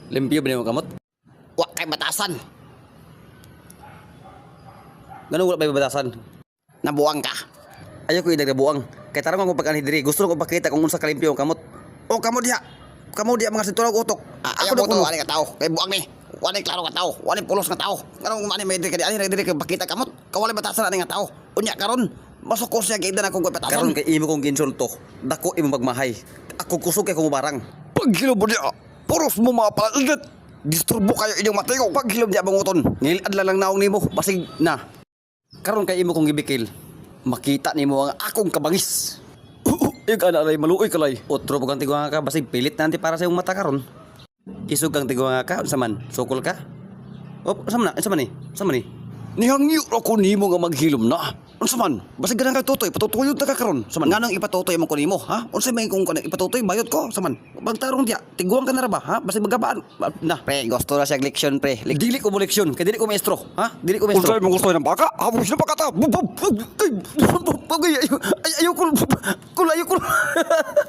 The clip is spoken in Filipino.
Limpyo ba mo kamot? Wa kay batasan. Ganun wala pa batasan. Nabuang ka. Ayaw ko idag na buang. Kay tarong ko pag-ani diri. Gusto ko pakita kung unsa kalimpyo ang kamot. O kamo diha. Kamo diha mga sinturog utok. Ako Ako do na ko ani ka tao. Kay buang ni. Wani klaro ka tao. Wani pulos nga tao. Kanang mani may diri ka ani diri ka bakita kamot. Kawali batasan ani nga tao. Unya karon masukos siya gidan akong batasan. Karon kay imo kong ginsulto. Dako imo magmahay. Ako kusog kay ko mo barang. Paghilom mo diya. Puros mo mga palalit. Disturbo kayo inyong matayo. Paghilom diya banguton. Ngilad lang naong nimo basig na. Karon kay imo kong gibikil. Makita nimo ang akong kabangis. Ik ana lay maluoy kalay. Otro pug ang tigwa ka basig pilit nanti para sa imong mata karon. Isog kang tigwa ka unsa man? Sukol ka? Unsa man? Unsa man ni? Unsa man ni? Nihangyo ako nimo nga maghilom na. Unsa man? Basig ganang kay tutoy, patutuyod ta ka karon. Sa man nganong ipatutoy mo ko nimo, ha? Unsa may kung ipatutoy bayot ko? Sa man? Bangtarong diya, tiguang ka na ra ba, ha? Basig magabaan. Na, pre, gusto na siya leksyon, pre. Dili ko mo leksyon, kay dili ko maestro, ha? Dili ko maestro. Unsa mo gusto ng baka? Habos na baka ta. Ayaw ko.